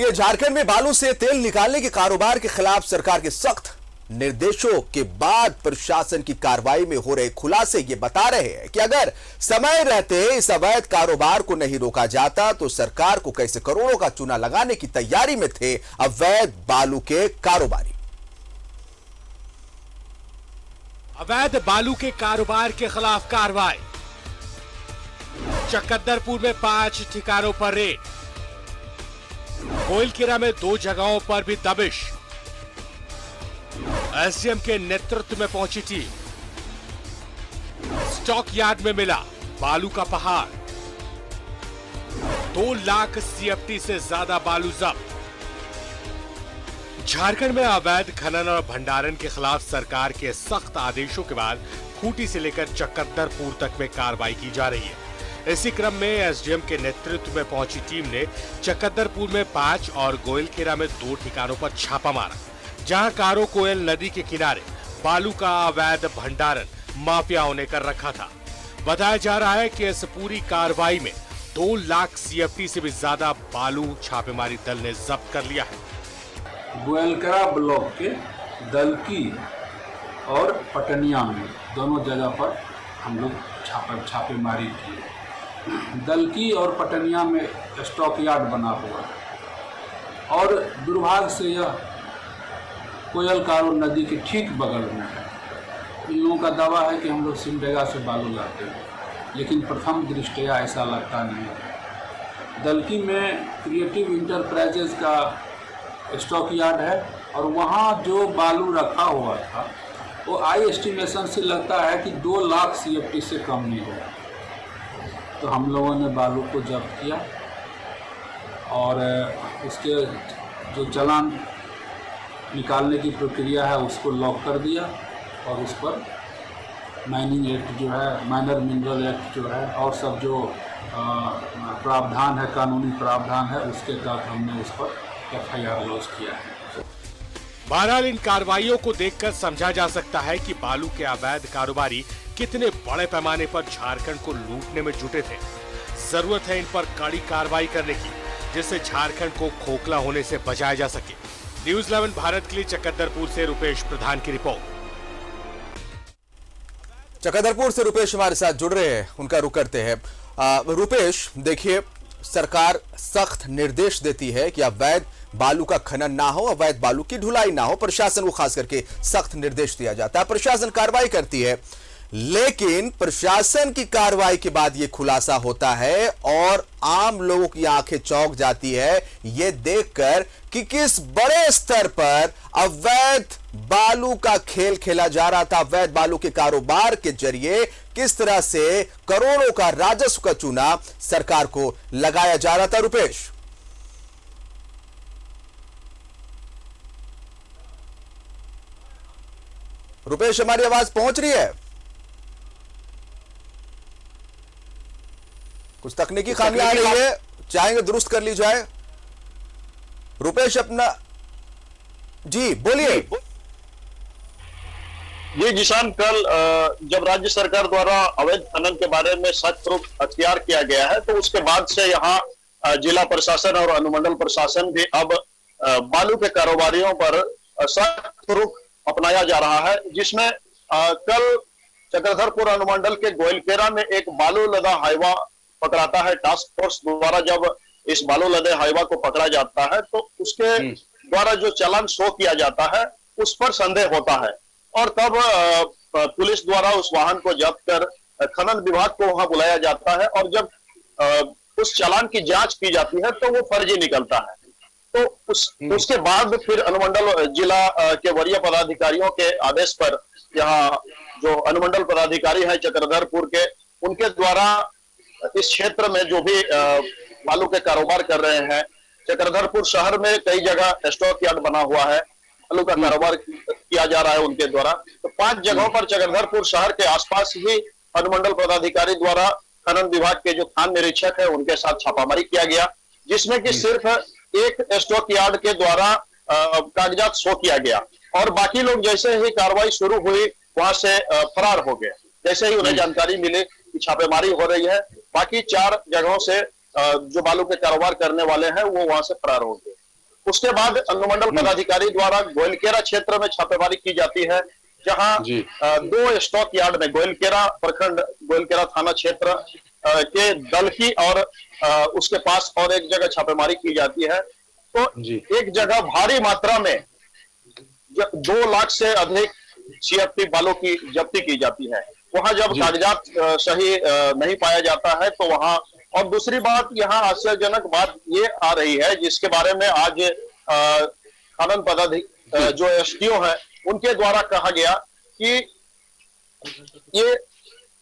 देखिए, झारखंड में बालू से तेल निकालने के कारोबार के खिलाफ सरकार के सख्त निर्देशों के बाद प्रशासन की कार्रवाई में हो रहे खुलासे ये बता रहे हैं कि अगर समय रहते इस अवैध कारोबार को नहीं रोका जाता तो सरकार को कैसे करोड़ों का चूना लगाने की तैयारी में थे अवैध बालू के कारोबारी। अवैध बालू के कारोबार के खिलाफ कार्रवाई। चकद्दरपुर में 5 ठिकानों पर रेड। गोइलकेरा में 2 जगहों पर भी दबिश। एसडीएम के नेतृत्व में पहुंची टीम। स्टॉक यार्ड में मिला बालू का पहाड़। 2 लाख सीएफटी से ज्यादा बालू जब्त। झारखंड में अवैध खनन और भंडारण के खिलाफ सरकार के सख्त आदेशों के बाद खूंटी से लेकर चकद्दरपुर तक में कार्रवाई की जा रही है। इसी क्रम में एसडीएम के नेतृत्व में पहुंची टीम ने चकद्दरपुर में 5 और गोइलकेरा में 2 ठिकानों पर छापा मारा, जहां कारो कोयल नदी के किनारे बालू का अवैध भंडारण माफियाओं ने कर रखा था। बताया जा रहा है कि इस पूरी कार्रवाई में 2 लाख सीएफटी से भी ज्यादा बालू छापेमारी दल ने जब्त कर लिया है। गोइलकेरा ब्लॉक के दलकी और पटनिया में दोनों जगह पर हम लोग छापेमारी किए। दलकी और पटनिया में स्टॉक यार्ड बना हुआ है और दुर्भाग्य से यह कोयल कारो नदी के ठीक बगल में है। इन लोगों का दावा है कि हम लोग सिमडेगा से बालू लाते हैं, लेकिन प्रथम दृष्टया ऐसा लगता नहीं है। दलकी में क्रिएटिव इंटरप्राइजेज का स्टॉक यार्ड है और वहाँ जो बालू रखा हुआ था वो आई एस्टिमेशन से लगता है कि 2 लाख सीएफटी से कम नहीं होगा। तो हम लोगों ने बालू को जब्त किया और उसके जो चालान निकालने की प्रक्रिया है उसको लॉक कर दिया और उस पर माइनिंग एक्ट जो है, माइनर मिनरल एक्ट जो है और सब जो प्रावधान है, कानूनी प्रावधान है, उसके तहत हमने उस पर FIR लॉन्च किया है। बहरहाल इन कार्रवाइयों को देखकर समझा जा सकता है कि बालू के अवैध कारोबारी कितने बड़े पैमाने पर झारखंड को लूटने में जुटे थे। जरूरत है इन पर कड़ी कार्रवाई करने की, जिससे झारखंड को खोखला होने से बचाया जा सके। न्यूज़ 11 भारत के लिए चकद्दरपुर से रुपेश प्रधान की रिपोर्ट। चकद्दरपुर से रुपेश हमारे साथ जुड़ रहे हैं, उनका रुख करते हैं। रुपेश, देखिए, सरकार सख्त निर्देश देती है कि अवैध बालू का खनन ना हो, अवैध बालू की ढुलाई ना हो। प्रशासन को खास करके सख्त निर्देश दिया जाता है, प्रशासन कार्रवाई करती है, लेकिन प्रशासन की कार्रवाई के बाद यह खुलासा होता है और आम लोगों की आंखें चौंक जाती है यह देखकर कि किस बड़े स्तर पर अवैध बालू का खेल खेला जा रहा था। अवैध बालू के कारोबार के जरिए किस तरह से करोड़ों का राजस्व का चूना सरकार को लगाया जा रहा था। रुपेश, हमारी आवाज पहुंच रही है? कुछ तकनीकी खामियां आ रही है, चाहेंगे दुरुस्त कर ली जाए। रुपेश, अपना जी बोलिए। ये किसान, कल जब राज्य सरकार द्वारा अवैध खनन के बारे में सख्त रुख अख्तियार किया गया है, तो उसके बाद से यहाँ जिला प्रशासन और अनुमंडल प्रशासन भी अब बालू के कारोबारियों पर सख्त रुख अपनाया जा रहा है, जिसमें कल चक्रधरपुर अनुमंडल के गोइलकेरा में एक बालू लदा हाईवा पकड़ाता है। टास्क फोर्स द्वारा जब इस बालू लदे हाईवा को पकड़ा जाता है तो उसके द्वारा जो चालान शो किया जाता है उस पर संदेह होता है और तब पुलिस द्वारा उस वाहन को जब्त कर खनन विभाग को वहां बुलाया जाता है और जब उस चालान की जांच की जाती है तो वो फर्जी निकलता है। तो उसके बाद फिर अनुमंडल जिला के वरीय पदाधिकारियों के आदेश पर यहाँ जो अनुमंडल पदाधिकारी है चक्रधरपुर के, उनके द्वारा इस क्षेत्र में जो भी बालू के कारोबार कर रहे हैं, चक्रधरपुर शहर में कई जगह स्टॉक यार्ड बना हुआ है, बालू का कारोबार किया जा रहा है उनके द्वारा। तो 5 जगहों पर चक्रधरपुर शहर के आसपास ही अनुमंडल पदाधिकारी द्वारा खनन विभाग के जो खान निरीक्षक है उनके साथ छापामारी किया गया, जिसमें कि सिर्फ एक स्टॉक यार्ड के द्वारा कागजात शो किया गया और बाकी लोग जैसे ही कार्रवाई शुरू हुई वहां से फरार हो गए। जैसे ही उन्हें जानकारी मिली कि छापेमारी हो रही है, बाकी 4 जगहों से जो बालू के कारोबार करने वाले हैं वो वहां से फरार हो गए। उसके बाद अनुमंडल पदाधिकारी द्वारा गोइलकेरा क्षेत्र में छापेमारी की जाती है, जहां दो स्टॉक यार्ड में गोइलकेरा प्रखंड, गोइलकेरा थाना क्षेत्र के दलकी और उसके पास और एक जगह छापेमारी की जाती है। तो एक जगह भारी मात्रा में 2 लाख से अधिक CFT बालू की जब्ती की जाती है। वहां जब कागजात सही नहीं पाया जाता है तो वहां, और दूसरी बात यहाँ आश्चर्यजनक बात ये आ रही है जिसके बारे में आज खनन पदाधिकारी जो SDO है उनके द्वारा कहा गया कि ये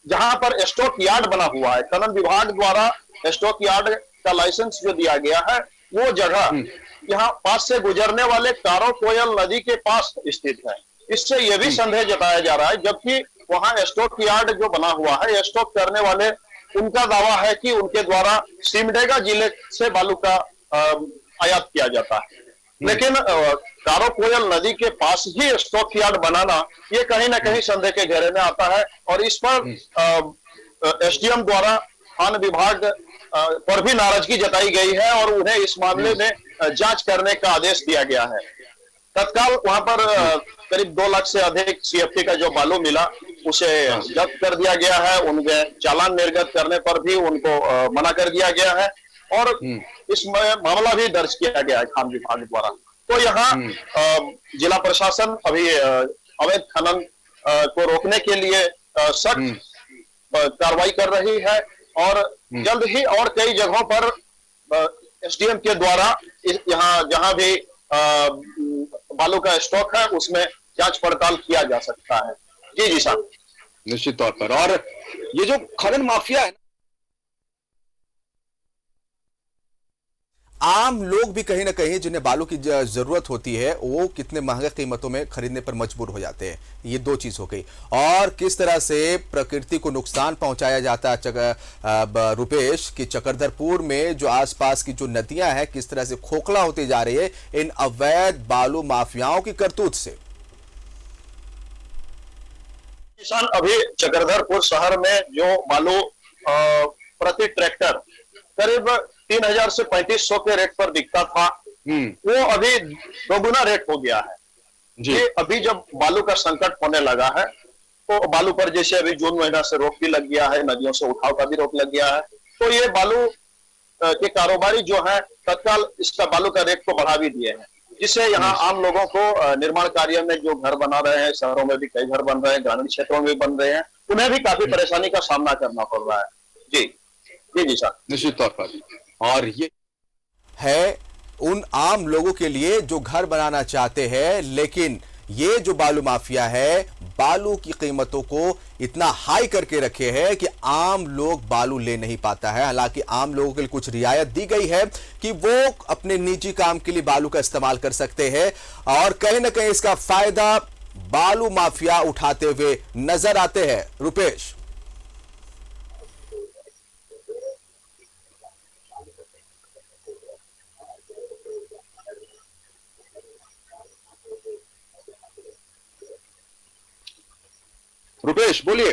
जहां पर स्टॉक यार्ड बना हुआ है, खनन विभाग द्वारा स्टॉक यार्ड का लाइसेंस जो दिया गया है वो जगह यहाँ पास से गुजरने वाले कारो कोयल नदी के पास स्थित है। इससे यह भी संदेह जताया जा रहा है, जबकि वहां स्टॉक यार्ड जो बना हुआ है, स्टॉक करने वाले उनका दावा है कि उनके द्वारा सिमडेगा जिले से बालू का आयात किया जाता है। लेकिन कारो कोयल नदी के पास ही स्टॉक यार्ड बनाना ये कहीं ना कहीं संदेह के घेरे में आता है, और इस पर SDM द्वारा खान विभाग पर भी नाराजगी जताई गई है और उन्हें इस मामले में जांच करने का आदेश दिया गया है। तत्काल वहां पर करीब 2 लाख से अधिक CFT का जो बालू मिला उसे जब्त कर दिया गया है। उनके चालान निर्गत करने पर भी उनको मना कर दिया गया है और इसमें मामला भी दर्ज किया गया है खान विभाग द्वारा। तो यहाँ जिला प्रशासन अभी अवैध खनन को रोकने के लिए सख्त कार्रवाई कर रही है और जल्द ही और कई जगहों पर SDM के द्वारा यहाँ जहां भी बालू का स्टॉक है उसमें जांच पड़ताल किया जा सकता है। जी साहब, निश्चित तौर पर। और ये जो खनन माफिया है, आम लोग भी कहीं ना कहीं जिन्हें बालू की जरूरत होती है वो कितने महंगे कीमतों में खरीदने पर मजबूर हो जाते हैं। ये 2 चीज हो गई। और किस तरह से प्रकृति को नुकसान पहुंचाया जाता है रुपेश कि चक्रधरपुर में जो आसपास की जो नदियां हैं किस तरह से खोखला होती जा रही है इन अवैध बालू माफियाओं की करतूत से। किसान अभी चक्रधरपुर शहर में जो बालू प्रति ट्रैक्टर करीब 3000 से 3500 के रेट पर बिकता था, वो अभी 2 गुना रेट हो गया है। ये अभी जब बालू का संकट होने लगा है तो बालू पर जैसे अभी जून महीना से रोक भी लग गया है, नदियों से उठाव का भी रोक लग गया है, तो ये बालू के कारोबारी जो है तत्काल इसका बालू का रेट को बढ़ा भी दिए हैं, जिससे यहाँ आम लोगों को निर्माण कार्य में जो घर बना रहे हैं, शहरों में भी कई घर बन रहे हैं, ग्रामीण क्षेत्रों में भी बन रहे हैं, उन्हें भी काफी परेशानी का सामना करना पड़ रहा है। जी सर, निश्चित तौर पर। और ये है उन आम लोगों के लिए जो घर बनाना चाहते हैं, लेकिन ये जो बालू माफिया है बालू की कीमतों को इतना हाई करके रखे है कि आम लोग बालू ले नहीं पाता है। हालांकि आम लोगों के लिए कुछ रियायत दी गई है कि वो अपने निजी काम के लिए बालू का इस्तेमाल कर सकते हैं और कहीं ना कहीं इसका फायदा बालू माफिया उठाते हुए नजर आते हैं। रुपेश, बोलिए।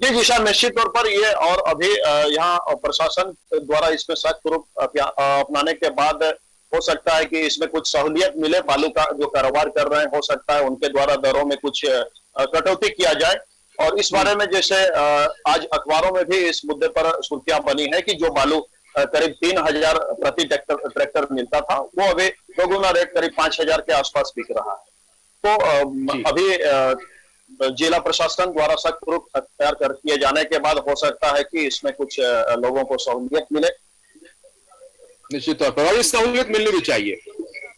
जी सर, निश्चित तौर पर ये और अभी यहाँ प्रशासन द्वारा इसमें सख्त रूप अपनाने के बाद हो सकता है कि इसमें कुछ सहूलियत मिले। बालू का जो कारोबार कर रहे हैं हो सकता है उनके द्वारा दरों में कुछ कटौती किया जाए। और इस बारे में जैसे आज अखबारों में भी इस मुद्दे पर सुर्खियां बनी है कि जो बालू करीब 3000 प्रति ट्रैक्टर मिलता था वो अभी 2 गुना रेट करीब 5000 के आसपास बिक रहा है। तो अभी जिला प्रशासन द्वारा सख्त रूप अख्तियार कर किए जाने के बाद हो सकता है कि इसमें कुछ लोगों को सहूलियत मिले। निश्चित तौर पर, और इस सहूलियत मिलनी भी चाहिए।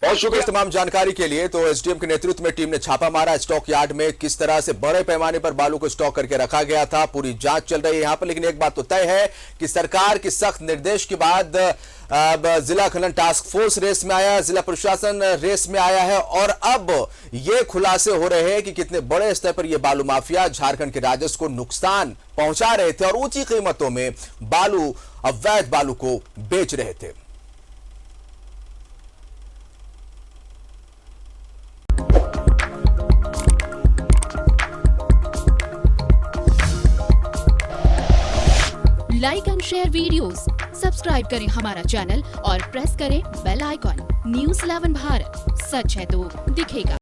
बहुत शुक्रिया तमाम जानकारी के लिए। तो एसडीएम के नेतृत्व में टीम ने छापा मारा स्टॉक यार्ड में, किस तरह से बड़े पैमाने पर बालू को स्टॉक करके रखा गया था, पूरी जांच चल रही है यहां पर। लेकिन एक बात तो तय है कि सरकार के सख्त निर्देश के बाद जिला खनन टास्क फोर्स रेस में आया, जिला प्रशासन रेस में आया है और अब ये खुलासे हो रहे हैं कि कितने बड़े स्तर पर ये बालू माफिया झारखंड के राजस्व को नुकसान पहुंचा रहे थे और ऊंची कीमतों में बालू, अवैध बालू को बेच रहे थे। Like and share videos, subscribe करें हमारा चैनल और प्रेस करें बेल आइकॉन। News 11 भारत, सच है तो दिखेगा।